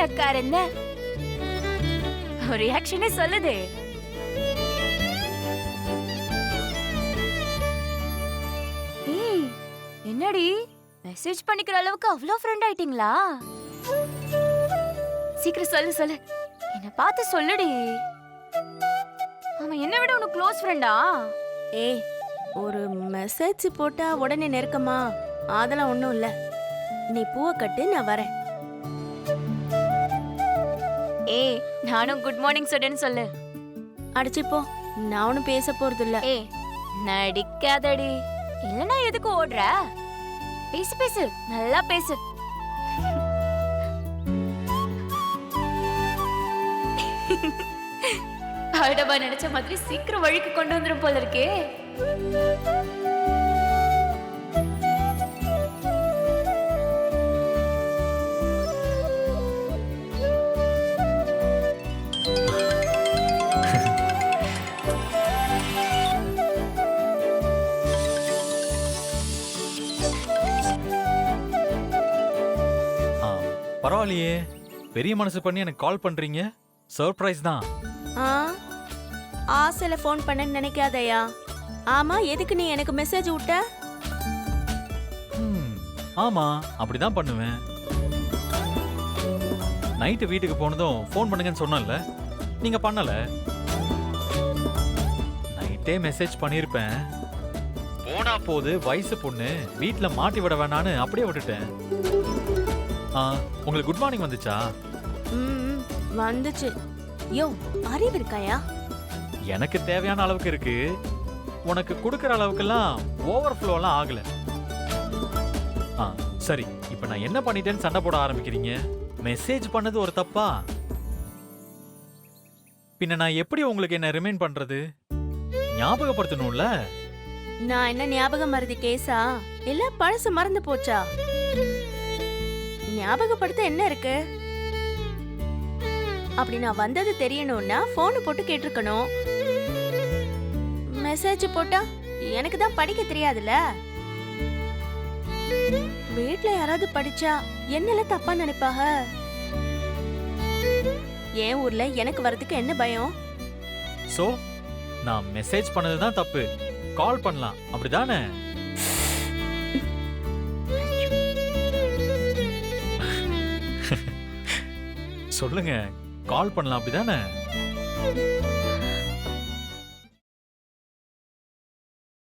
பைத்தியக்காரன் ரியாக்ஷனே சொல்லுதே. ஏய், என்னடி மெசேஜ் பண்ணிக்கிற அளவுக்கு அவ்வளோ ஃப்ரெண்ட் ஆயிட்டீங்களா? சீக்கிரம் சொல்லு சொல்லு, என்ன பார்த்து சொல்லுடி. அவன் என்ன விட உனக்கு க்ளோஸ் ஃப்ரெண்டா? ஏய், ஒரு மெசேஜ் போட்டா உடனே நெருக்கமா? அதெல்லாம் ஒண்ணும் இல்ல. நீ பூவை கட்டு, நான் வரேன். ஏய், நானும் குட் மார்னிங் சொல்றேன்னு சொல்லு. அடிச்சுப்போ, நான் ஒன்னும் பேச போறது இல்ல. ஏய், நடிக்காதடி. இல்லனா எதுக்கு ஓடுற? பேசு பேசு, நல்லா பேசு. ஆடவா நினைச்ச மாதிரி சீக்கிரம் வழிக்கு கொண்டு வந்துரும் போல இருக்கே. பரவாயில்லையே, பெரிய மனசு பண்ணி எனக்கு கால் பண்றீங்க. சர்ப்ரைஸ் தான். ஆசையில ஃபோன் பண்ணன்னு நினைக்காதயா. ஆமா, எதுக்கு நீ எனக்கு மெசேஜ் விட்ட? ஆமா, அப்படிதான் பண்ணுவேன். நைட்டு வீட்டுக்கு போனதும் ஃபோன் பண்ணுங்கன்னு சொன்னேன்ல, நீங்க பண்ணல. நைட்டே மெசேஜ் பண்ணிருப்பேன். போனா போது, வயசு பொண்ணு, வீட்டுல மாட்டி விட வேணான்னு அப்படியே விட்டுட்டேன். உங்களுக்கு குட் மார்னிங் வந்துச்சா? வந்துச்சு. யோ, அறிவு இருக்காயா? எனக்கு தேவையான அளவுக்கு இருக்கு. உனக்கு கொடுக்கற அளவுக்குலாம் ஓவர்ஃப்ளோலாம் ஆகல. சரி, இப்ப நான் என்ன பண்ணிட்டேன்னு சண்டை போட ஆரம்பிக்கிறீங்க. மெசேஜ் பண்ணது ஒரு தப்பா? பின்ன நான் எப்படி உங்களுக்கு என்ன ரிமைண்ட் பண்றது? ஞாபகப்படுத்தணும்ல. நான் என்ன ஞாபகம் மறதி கேஸா? இல்ல பழசு மறந்து போச்சா? ஞாபகப்படுத்த என்ன இருக்கு? அப்படி நான் வந்தது தெரியணும்னா போன் போட்டு கேட்டிருக்கணும். மெசேஜ் போட்டா எனக்கு தான் படிக்க தெரியாதுல்ல. வீட்ல யாராவது படிச்சா என்னல தப்பா நினைப்பாக? என் ஊர்ல எனக்கு வரதுக்கு என்ன பயம்? சோ, நான் மெசேஜ் பண்ணதுதான் தப்பு. கால் பண்ணலாம், அப்படிதானே? சொல்லுங்க, கால் பண்ணலாம், அப்படிதானே?